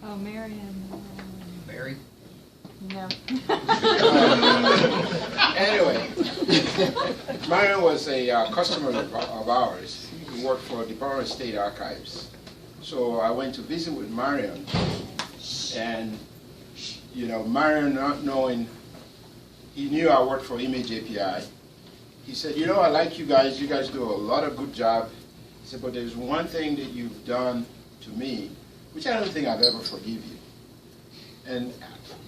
Oh, Marion. Mary? No. Anyway, Marion was a customer of ours. He worked for the Department of State Archives. So I went to visit with Marion, and you know, Marion, not knowing, he knew I worked for Image API. He said, you know, I like you guys do a lot of good job. He said, but there's one thing that you've done to me, which I don't think I've ever forgive you. And,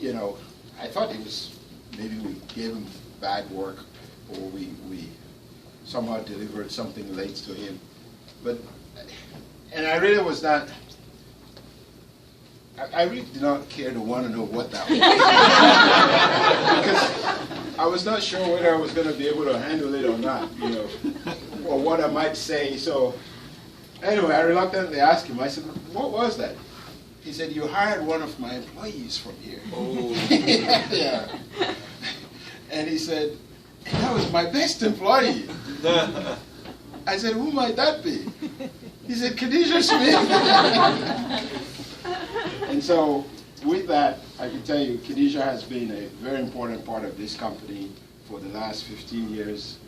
you know, I thought it was, maybe we gave him bad work, or we somehow delivered something late to him. But, and I really was not, I really did not care to want to know what that was. Because I was not sure whether I was going to be able to handle it or not, you know, or what I might say. So anyway, I reluctantly asked him, I said, what was that? He said, you hired one of my employees from here. Oh. Yeah. And he said, that was my best employee. I said, who might that be? He said, Khadijah Smith. And so, with that, I can tell you, Khadijah has been a very important part of this company for the last 15 years.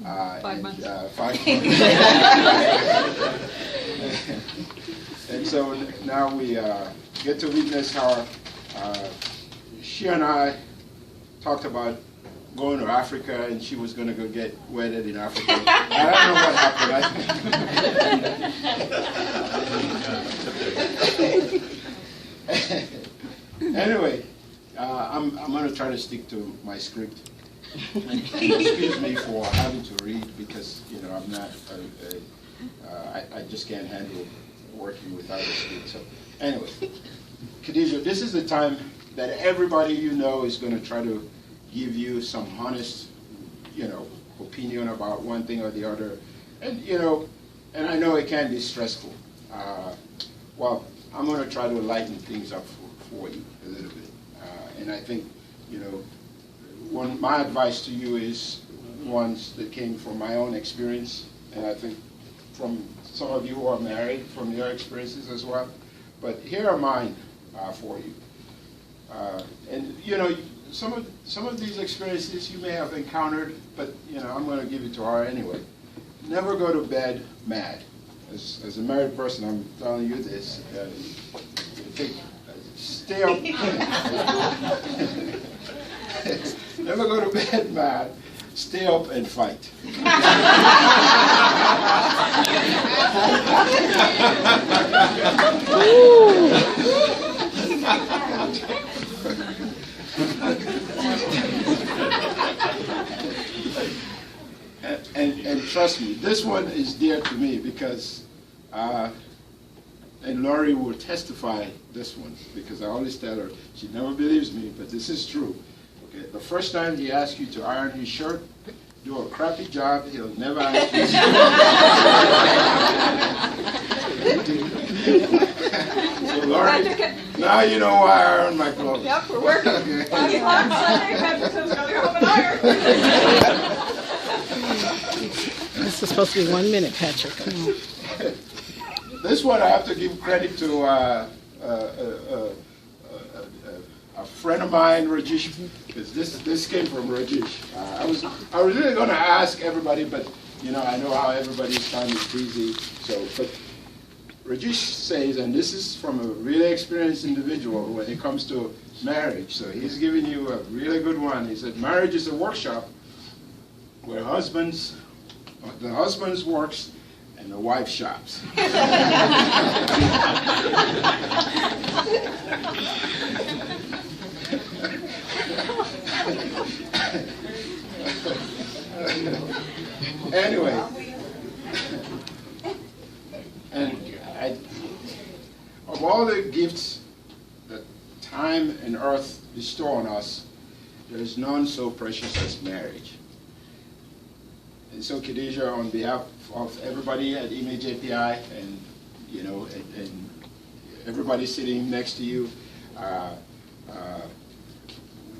5 months. 5 months. And so now we get to witness how she and I talked about going to Africa, and she was going to go get wedded in Africa. I don't know what happened. Anyway, I'm going to try to stick to my script. And excuse me for having to read, because you know I'm not. I just can't handle working without a script. So anyway, Khadijah, this is the time that everybody you know is going to try to give you some honest, you know, opinion about one thing or the other, and you know, and I know it can be stressful. Well, I'm going to try to lighten things up for you a little bit, and I think, you know, my advice to you is ones that came from my own experience, and I think from some of you who are married, from your experiences as well. But here are mine for you. And you know, some of these experiences you may have encountered, but you know, I'm going to give it to her anyway. Never go to bed mad. As a married person, I'm telling you this. Stay up. Never go to bed mad. Stay up and fight. And trust me, this one is dear to me because, and Laurie will testify this one, because I always tell her, she never believes me, but this is true. Okay, the first time he asks you to iron his shirt, do a crappy job, he'll never ask you. So Laurie, now you know why I iron my clothes. Yep, we're working. 5 o'clock Sunday, Patrick's going to go home and iron. This is supposed to be 1 minute, Patrick. Come on. This one I have to give credit to a friend of mine, Rajesh, because this came from Rajesh. I was really going to ask everybody, but you know, I know how everybody's time is busy. So, but Rajesh says, and this is from a really experienced individual when it comes to marriage. So he's giving you a really good one. He said, marriage is a workshop where the husbands works and the wife shops. Anyway, and of all the gifts that time and earth bestow on us, there is none so precious as marriage. And so, Khadijah, on behalf of everybody at Image API, and you know, and everybody sitting next to you,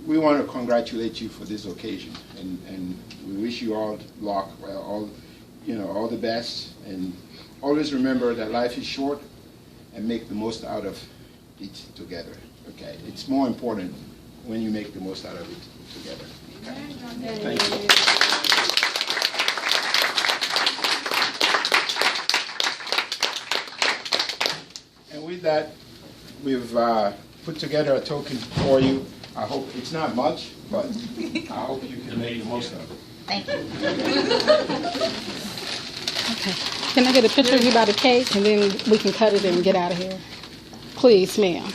we want to congratulate you for this occasion, and we wish you all luck, all the best, and always remember that life is short, and make the most out of it together, okay? It's more important when you make the most out of it together. Okay? Thank you. And with that, we've put together a token for you. I hope it's not much, but I hope you can make the most of it. Thank you. Okay. Can I get a picture of you by the cake, and then we can cut it and get out of here? Please, ma'am.